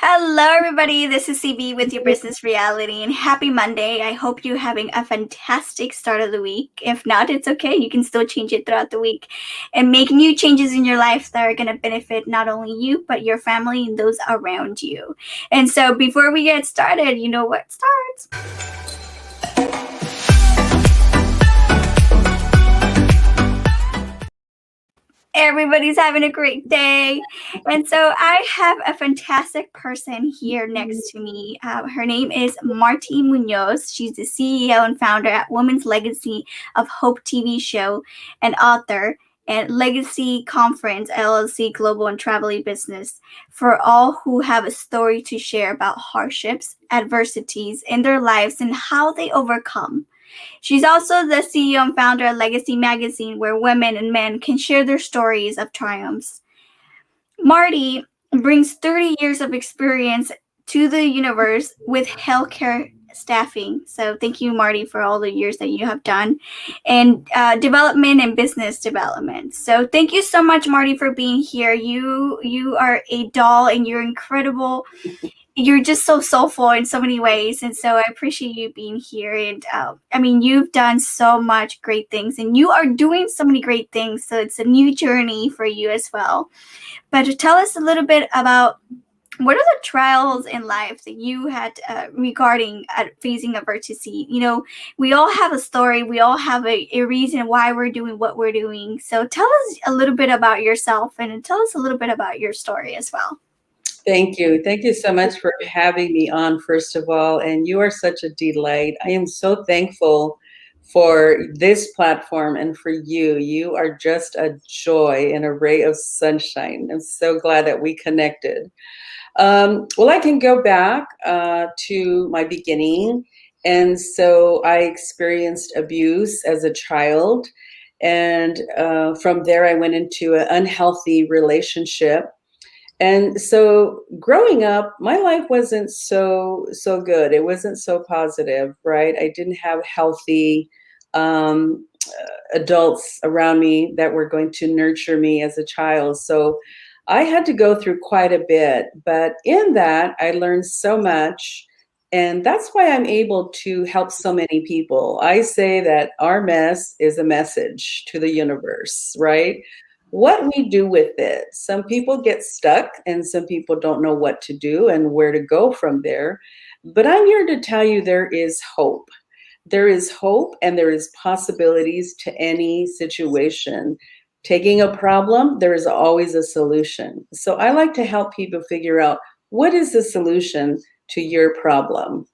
Hello, everybody. This is CB with your business reality, and happy Monday. I hope you're having a fantastic start of the week. If not, it's okay. You can still change it throughout the week and make new changes in your life that are going to benefit not only you, but your family and those around you. And so, before we get started, you know what starts? Everybody's having a great day. And so I have a fantastic person here next to me. Her name is Marty Munoz. She's the CEO and founder at Women's Legacy of Hope TV show and author and Legacy Conference LLC Global and Travel Business for all who have a story to share about hardships, adversities in their lives and how they overcome. She's also the CEO and founder of Legacy Magazine, where women and men can share their stories of triumphs. Marty brings 30 years of experience to the universe with healthcare staffing. So thank you, Marty, for all the years that you have done and development and business development. So thank you so much, Marty, for being here. You are a doll and you're incredible. You're just so soulful in so many ways, and so I appreciate you being here. And I mean, you've done so much great things, and you are doing so many great things, so it's a new journey for you as well. But to tell us a little bit about what are the trials in life that you had regarding facing adversity. You know, we all have a story, we all have a reason why we're doing what we're doing. So tell us a little bit about yourself and tell us a little bit about your story as well. Thank you. Thank you so much for having me on, first of all. And you are such a delight. I am so thankful for this platform and for you. You are just a joy and a ray of sunshine. I'm so glad that we connected. Well, I can go back to my beginning. And so I experienced abuse as a child. And from there, I went into an unhealthy relationship. And so growing up, my life wasn't so good. It wasn't so positive, right? I didn't have healthy um, adults around me that were going to nurture me as a child. So I had to go through quite a bit. But in that, I learned so much. And that's why I'm able to help so many people. I say that our mess is a message to the universe, right? What we do with it. Some people get stuck and some people don't know what to do and where to go from there. But I'm here to tell you there is hope. There is hope and there is possibilities to any situation. Taking a problem, there is always a solution. So I like to help people figure out what is the solution to your problem.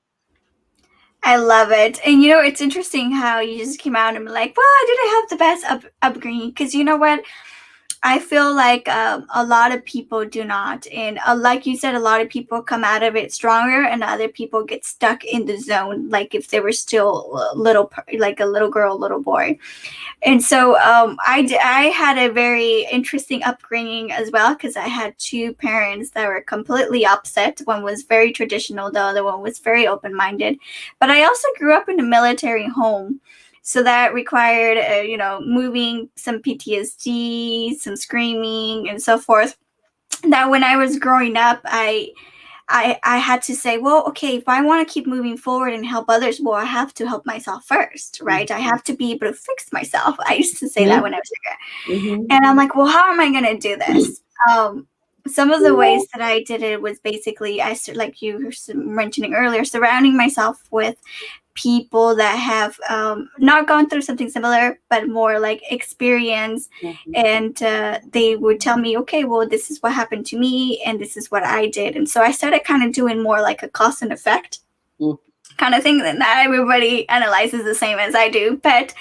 I love it. And you know, it's interesting how you just came out and be like, well, I didn't have the best upbringing. Because you know what? I feel like a lot of people do not. And like you said, a lot of people come out of it stronger and other people get stuck in the zone, like if they were still little, like a little girl, little boy. And so I had a very interesting upbringing as well because I had two parents that were completely opposite. One was very traditional, the other one was very open-minded. But I also grew up in a military home. So that required, moving, some PTSD, some screaming, and so forth. That when I was growing up, I had to say, well, okay, if I want to keep moving forward and help others, well, I have to help myself first, right? I have to be able to fix myself. I used to say that when I was younger. Mhm. And I'm like, well, how am I going to do this? Some of the ways that I did it was basically, like you were mentioning earlier, surrounding myself with people that have not gone through something similar, but more like experience. And they would tell me, okay, well, this is what happened to me and this is what I did. And so I started kind of doing more like a cause and effect kind of thing that not everybody analyzes the same as I do. But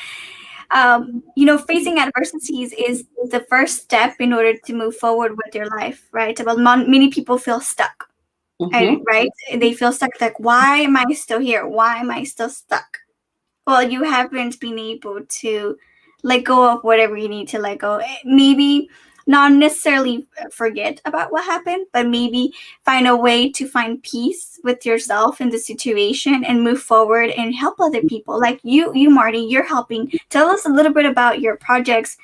facing adversities is the first step in order to move forward with your life, right? But many people feel stuck. Right? They feel stuck, like, why am I still here? Why am I still stuck? Well, you haven't been able to let go of whatever you need to let go. Maybe not necessarily forget about what happened, but maybe find a way to find peace with yourself in the situation and move forward and help other people. Like you Marty, you're helping. Tell us a little bit about your projects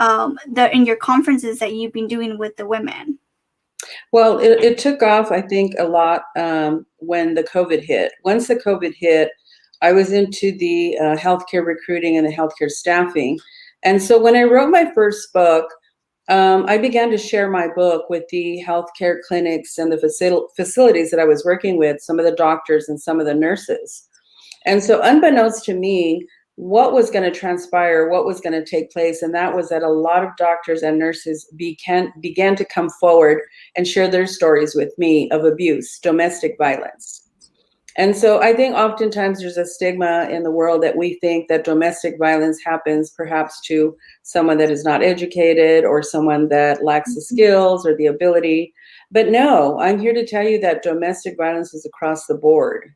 in your conferences that you've been doing with the women. Well, it took off, I think, a lot when the COVID hit. Once the COVID hit, I was into the healthcare recruiting and the healthcare staffing. And so when I wrote my first book, I began to share my book with the healthcare clinics and the facilities that I was working with, some of the doctors and some of the nurses. And so, unbeknownst to me, what was going to transpire, what was going to take place, and that was that a lot of doctors and nurses began to come forward and share their stories with me of abuse, domestic violence. And so I think oftentimes there's a stigma in the world that we think that domestic violence happens perhaps to someone that is not educated or someone that lacks the skills or the ability. But no, I'm here to tell you that domestic violence is across the board.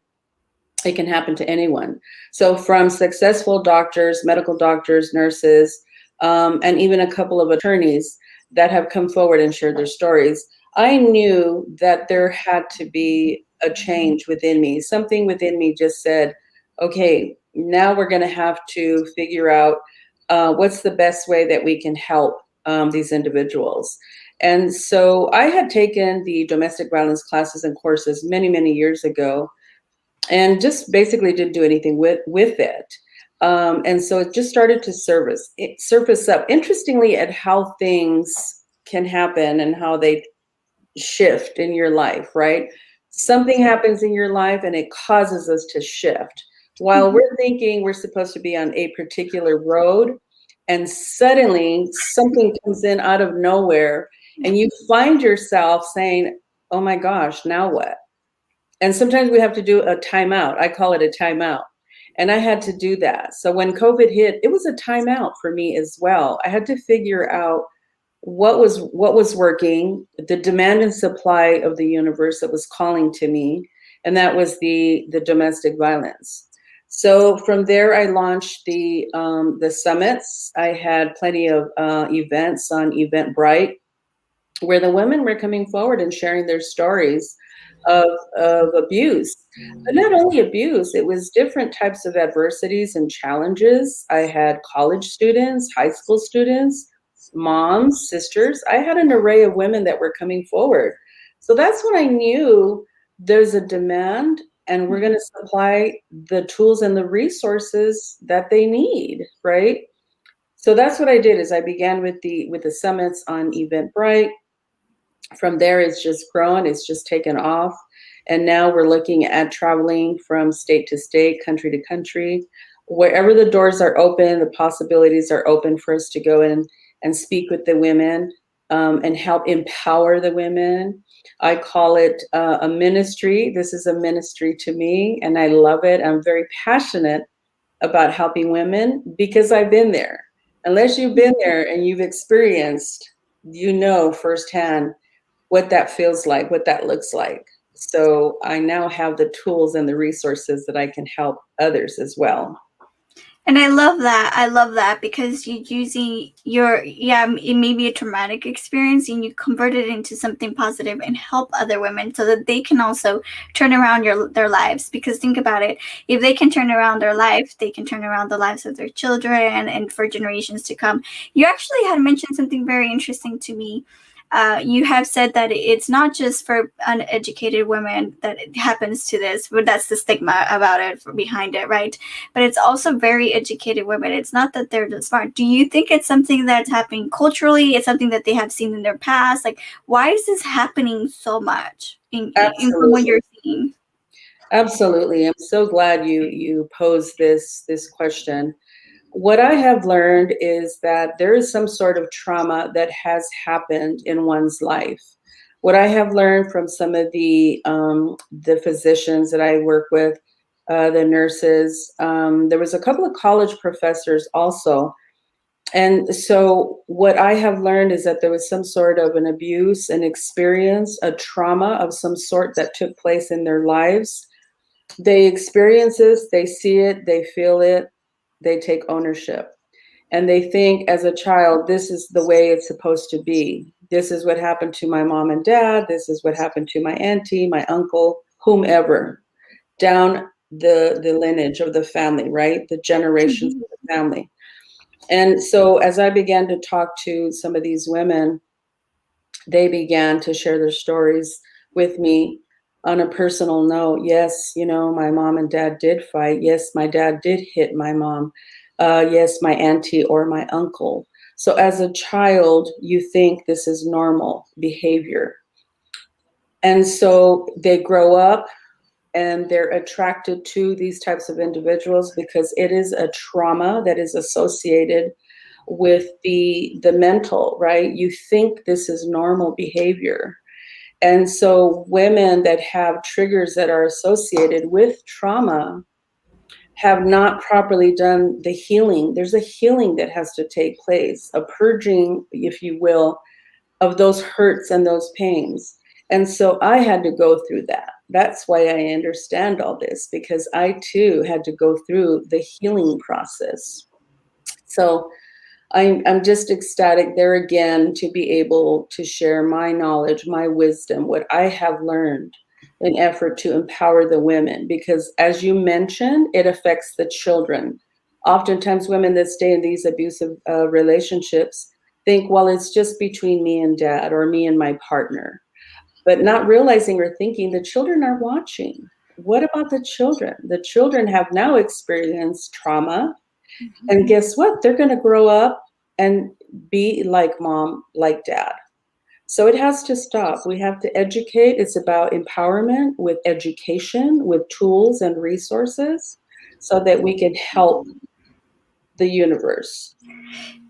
It can happen to anyone. So from successful doctors, medical doctors, nurses, and even a couple of attorneys that have come forward and shared their stories, I knew that there had to be a change within me. Something within me just said, okay, now we're going to have to figure out what's the best way that we can help these individuals. And so I had taken the domestic violence classes and courses many, many years ago, and just basically didn't do anything with it. And so it just started to surface up, interestingly, at how things can happen and how they shift in your life, right? Something happens in your life and it causes us to shift. While we're thinking we're supposed to be on a particular road, and suddenly something comes in out of nowhere, and you find yourself saying, oh my gosh, now what? And sometimes we have to do a timeout. I call it a timeout. And I had to do that. So when COVID hit, it was a timeout for me as well. I had to figure out what was working, the demand and supply of the universe that was calling to me, and that was the domestic violence. So from there, I launched the summits. I had plenty of events on Eventbrite, where the women were coming forward and sharing their stories of abuse. But not only abuse, it was different types of adversities and challenges. I had college students, high school students, moms, sisters. I had an array of women that were coming forward. So that's when I knew there's a demand, and we're going to supply the tools and the resources that they need, right? So that's what I did. Is I began with the summits on Eventbrite. From there, it's just grown, it's just taken off. And now we're looking at traveling from state to state, country to country. Wherever the doors are open, the possibilities are open for us to go in and speak with the women and help empower the women. I call it a ministry. This is a ministry to me, and I love it. I'm very passionate about helping women because I've been there. Unless you've been there and you've experienced, you know firsthand what that feels like, what that looks like. So I now have the tools and the resources that I can help others as well. And I love that. I love that because you're using it may be a traumatic experience and you convert it into something positive and help other women so that they can also turn around their lives. Because think about it, if they can turn around their life, they can turn around the lives of their children and for generations to come. You actually had mentioned something very interesting to me. You have said that it's not just for uneducated women that it happens to this, but that's the stigma about it behind it, right? But it's also very educated women. It's not that they're smart. Do you think it's something that's happening culturally? It's something that they have seen in their past? Like, why is this happening so much in what you're seeing? Absolutely. I'm so glad you posed this question. What I have learned is that there is some sort of trauma that has happened in one's life. What I have learned from some of the physicians that I work with, the nurses, there was a couple of college professors also. And so what I have learned is that there was some sort of an abuse, an experience, a trauma of some sort that took place in their lives. They experience this, they see it, they feel it, they take ownership, and they think as a child, this is the way it's supposed to be. This is what happened to my mom and dad. This is what happened to my auntie, my uncle, whomever, down the lineage of the family, right? The generations of the family. And so as I began to talk to some of these women, they began to share their stories with me on a personal note. Yes, my mom and dad did fight. Yes, my dad did hit my mom. Yes, my auntie or my uncle. So as a child, you think this is normal behavior. And so they grow up and they're attracted to these types of individuals because it is a trauma that is associated with the mental, right? You think this is normal behavior. And so women that have triggers that are associated with trauma have not properly done the healing. There's a healing that has to take place, a purging, if you will, of those hurts and those pains. And so I had to go through that. That's why I understand all this, because I too had to go through the healing process. So I'm just ecstatic there again to be able to share my knowledge, my wisdom, what I have learned in effort to empower the women. Because as you mentioned, it affects the children. Oftentimes women that stay in these abusive relationships think, well, it's just between me and dad or me and my partner, but not realizing or thinking the children are watching. What about the children? The children have now experienced trauma. And guess what? They're going to grow up and be like mom, like dad. So it has to stop. We have to educate. It's about empowerment with education, with tools and resources so that we can help the universe.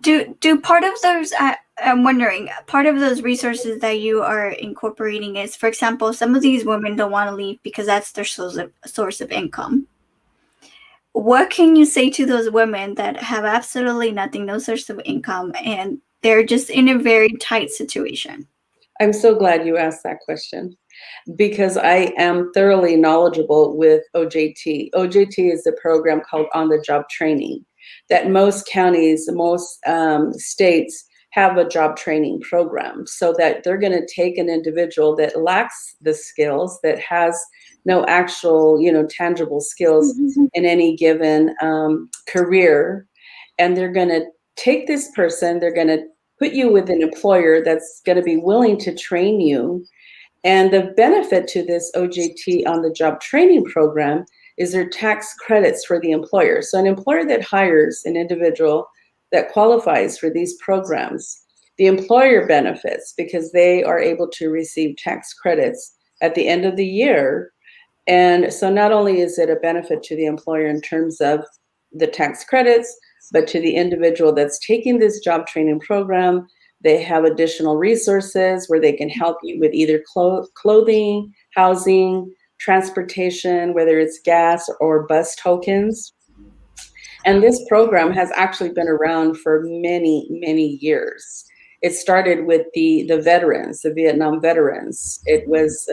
Do part of those, I'm wondering, part of those resources that you are incorporating is, for example, some of these women don't want to leave because that's their source of income. What can you say to those women that have absolutely nothing, no source of income, and they're just in a very tight situation? I'm so glad you asked that question because I am thoroughly knowledgeable with OJT. OJT is a program called On the Job Training that most counties, most states have a job training program so that they're going to take an individual that lacks the skills, that has no actual, tangible skills in any given career, and they're going to take this person, they're going to put you with an employer that's going to be willing to train you. And the benefit to this OJT on the job training program is there tax credits for the employer. So an employer that hires an individual that qualifies for these programs, the employer benefits because they are able to receive tax credits at the end of the year. And so not only is it a benefit to the employer in terms of the tax credits, but to the individual that's taking this job training program, they have additional resources where they can help you with either clothing, housing, transportation, whether it's gas or bus tokens. And this program has actually been around for many, many years. It started with the veterans, the Vietnam veterans. It was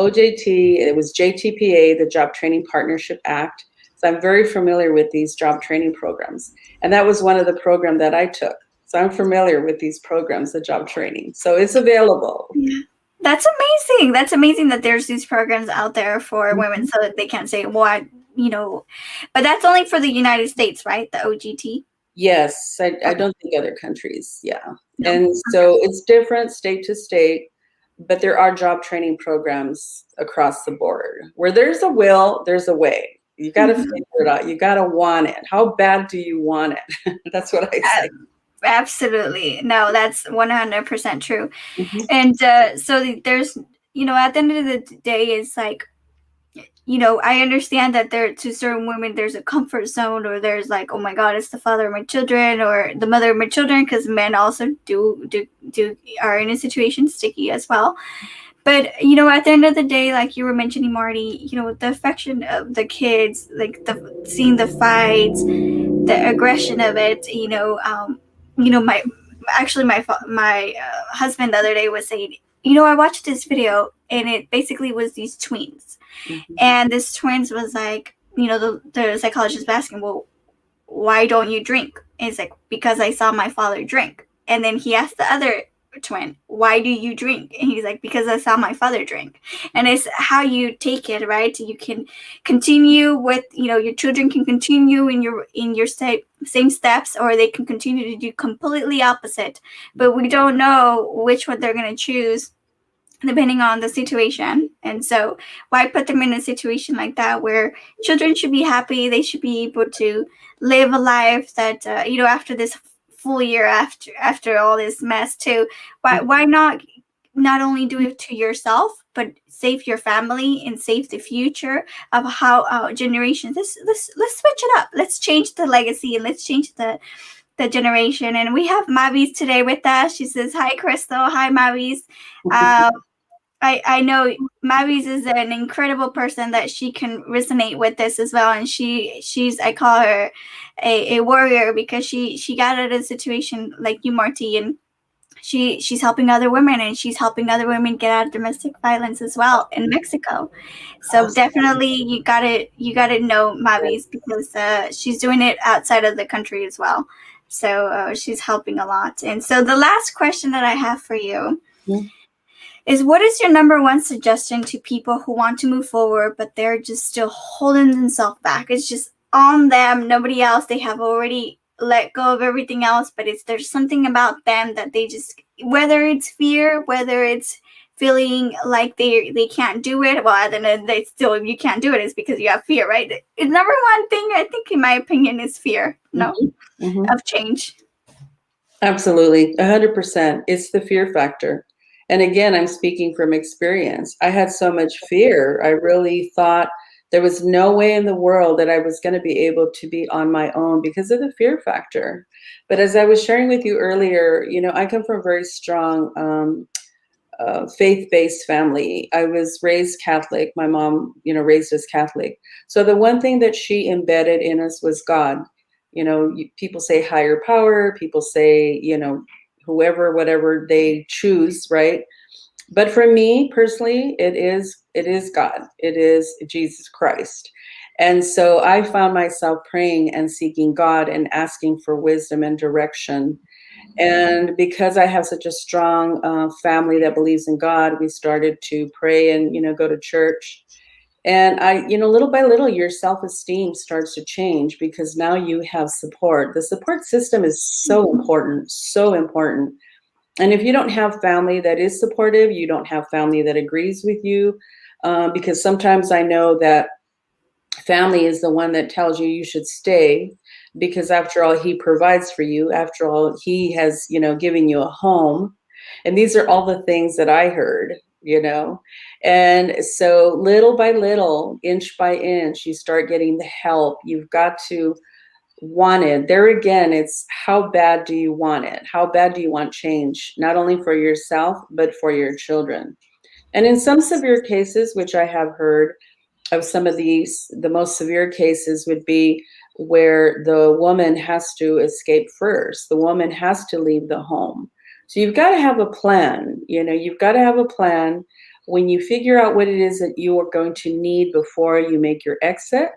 OJT, it was JTPA, the Job Training Partnership Act. So I'm very familiar with these job training programs. And that was one of the programs that I took. So I'm familiar with these programs, the job training. So it's available. Yeah. That's amazing. That's amazing that there's these programs out there for women so that they can't say, well, but that's only for the United States, right? The OGT? Yes, I don't think other countries. Yeah. No. And so it's different state to state, but there are job training programs across the board. Where there's a will, there's a way. You got to figure it out. You got to want it. How bad do you want it? That's what I say. Absolutely. No, that's 100% true. And so there's, at the end of the day, it's like, I understand that there, to certain women, there's a comfort zone, or there's like, oh my God, it's the father of my children or the mother of my children, because men also are in a situation sticky as well. But, at the end of the day, like you were mentioning, Marty, the affection of the kids, like seeing the fights, the aggression of it, my husband the other day was saying, I watched this video and it basically was these twins. And this twins was like, the psychologist was asking, well, why don't you drink? And it's like, because I saw my father drink. And then he asked the other twin. Why do you drink? And he's like, because I saw my father drink. And it's how you take it, right? You can continue with, your children can continue in your same steps, or they can continue to do completely opposite. But we don't know which one they're going to choose depending on the situation. And so why put them in a situation like that where children should be happy? They should be able to live a life that, after this full year, after all this mess too, why not only do it to yourself, but save your family and save the future of how generations. Let's switch it up. Let's change the legacy, and let's change the generation. And we have Martys today with us. She says, hi, Crystal. Hi, Martys. I know Martys is an incredible person that she can resonate with this as well. And she's I call her a warrior, because she got out of a situation like you, Marty, and she's helping other women, and she's helping other women get out of domestic violence as well in Mexico. So definitely you gotta know Martys, because she's doing it outside of the country as well. So she's helping a lot. And so the last question that I have for you is, what is your number one suggestion to people who want to move forward, but they're just still holding themselves back? It's just on them, nobody else. They have already let go of everything else, but there's something about them that they just, whether it's fear, whether it's feeling like they can't do it. Well, then they still, if you can't do it, it's because you have fear, right? The number one thing, I think, in my opinion, is fear. Of change. Absolutely, 100%. It's the fear factor. And again, I'm speaking from experience. I had so much fear. I really thought there was no way in the world that I was going to be able to be on my own because of the fear factor. But as I was sharing with you earlier, I come from a very strong faith-based family. I was raised Catholic. My mom, raised us Catholic. So the one thing that she embedded in us was God. People say higher power. People say, whoever, whatever they choose, right? But for me personally, it is God. It is Jesus Christ. And so I found myself praying and seeking God and asking for wisdom and direction. And because I have such a strong family that believes in God, we started to pray and, go to church. And little by little, your self-esteem starts to change because now you have support. The support system is so important, so important. And if you don't have family that is supportive, you don't have family that agrees with you, because sometimes I know that family is the one that tells you should stay because after all, he provides for you. After all, he has, given you a home. And these are all the things that I heard, And so little by little, inch by inch, you start getting the help. You've got to want it. There again, it's how bad do you want it? How bad do you want change? Not only for yourself, but for your children. And in some severe cases, which I have heard of some of these, the most severe cases would be where the woman has to escape first. The woman has to leave the home. So you've got to have a plan. You've got to have a plan. When you figure out what it is that you are going to need before you make your exit,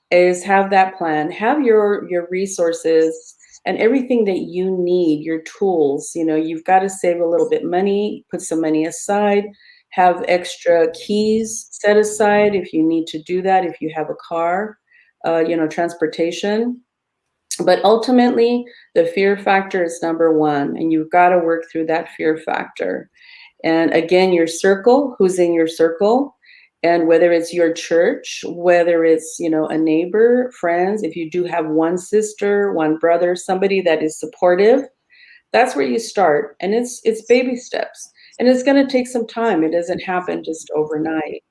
is have that plan, have your resources and everything that you need, your tools. You've got to save a little bit money, put some money aside, have extra keys set aside if you need to do that, if you have a car, transportation. But ultimately, the fear factor is number one, and you've got to work through that fear factor. And again, your circle, who's in your circle, and whether it's your church, whether it's, a neighbor, friends, if you do have one sister, one brother, somebody that is supportive, that's where you start. And it's baby steps. And it's going to take some time. It doesn't happen just overnight.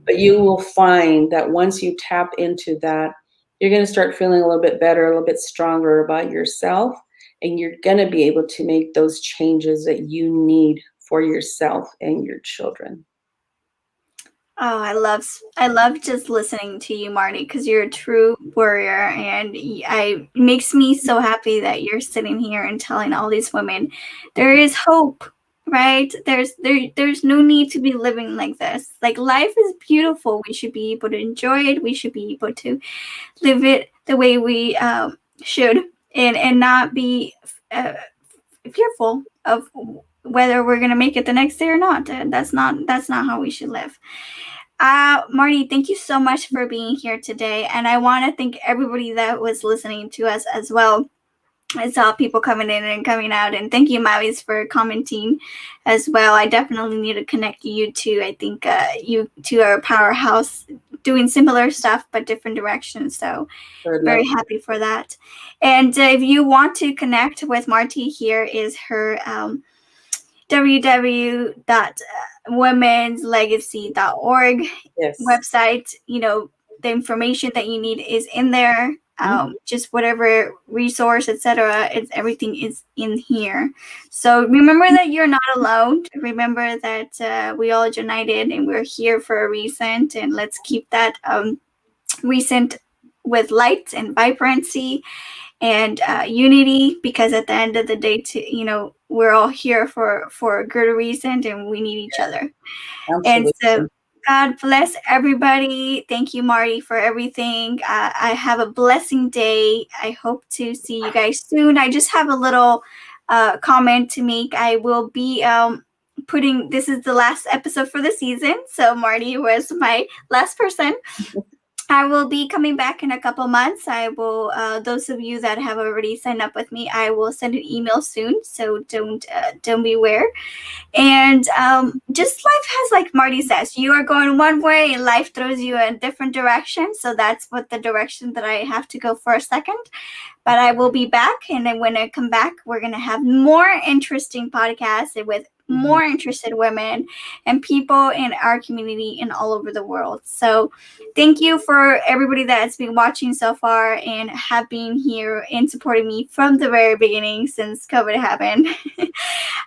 But you will find that once you tap into that, you're going to start feeling a little bit better, a little bit stronger about yourself. And you're going to be able to make those changes that you need for yourself and your children. Oh, I love just listening to you, Marty, because you're a true warrior, and it makes me so happy that you're sitting here and telling all these women there is hope, right? There's no need to be living like this. Like, life is beautiful. We should be able to enjoy it. We should be able to live it the way we should, and not be fearful of whether we're gonna make it the next day or not. That's not how we should live. Marty, thank you so much for being here today, and I want to thank everybody that was listening to us as well. I saw people coming in and coming out, and thank you, Mavis, for commenting as well. I definitely need to connect you two. I think you two are a powerhouse doing similar stuff but different directions. So very happy for that. And if you want to connect with Marty, here is her www.womenslegacy.org website. The information that you need is in there. Just whatever resource, etc. Everything is in here. So remember that you're not alone. Remember that we all united and we're here for a reason. And let's keep that reason with light and vibrancy and unity, because at the end of the day, we're all here for a good reason, and we need each other. Absolutely. And so God bless everybody. Thank you, Marty, for everything. I have a blessing day. I hope to see you guys soon. I just have a little comment to make. I will be this is the last episode for the season. So Marty was my last person. I will be coming back in a couple months. I will, those of you that have already signed up with me, I will send an email soon. So don't beware. And just life has, like Marty says, you are going one way and life throws you in a different direction. So that's what the direction that I have to go for a second. But I will be back. And then when I come back, we're going to have more interesting podcasts with more interested women and people in our community and all over the world. So thank you for everybody that's been watching so far and have been here and supporting me from the very beginning since COVID happened.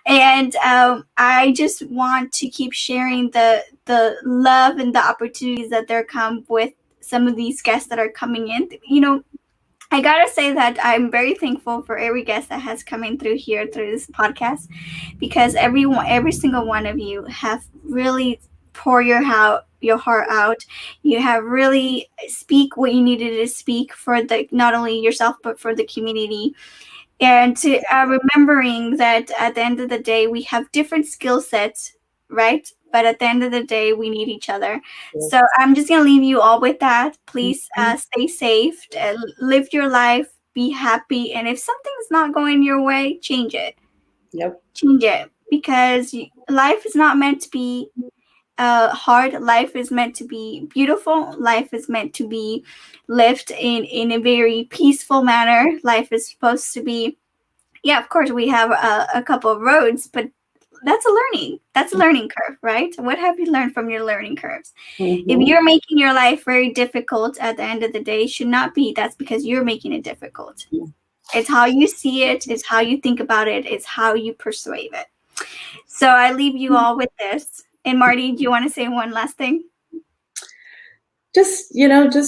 And I just want to keep sharing the love and the opportunities that there come with some of these guests that are coming in. I gotta say that I'm very thankful for every guest that has come in through this podcast, because every single one of you have really poured your heart out. You have really speak what you needed to speak for not only yourself but for the community. And to remembering that at the end of the day, we have different skill sets, right? But at the end of the day, we need each other. Yes. So I'm just going to leave you all with that. Please stay safe, live your life, be happy. And if something's not going your way, change it. Yep. Change it. Because life is not meant to be hard. Life is meant to be beautiful. Life is meant to be lived in a very peaceful manner. Life is supposed to be, of course, we have a couple of roads, but that's a learning curve, right? What have you learned from your learning curves? If you're making your life very difficult at the end of the day, it should not be. That's because you're making it difficult. It's how you see it. It's how you think about it. It's how you perceive it. So I leave you all with this. And Marty, do you want to say one last thing? Just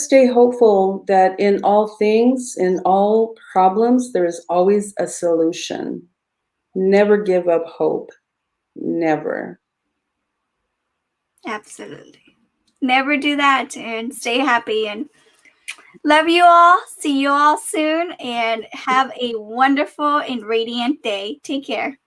stay hopeful that in all things, in all problems, there is always a solution. Never give up hope. Never. Absolutely. Never do that, and stay happy, and love you all. See you all soon, and have a wonderful and radiant day. Take care.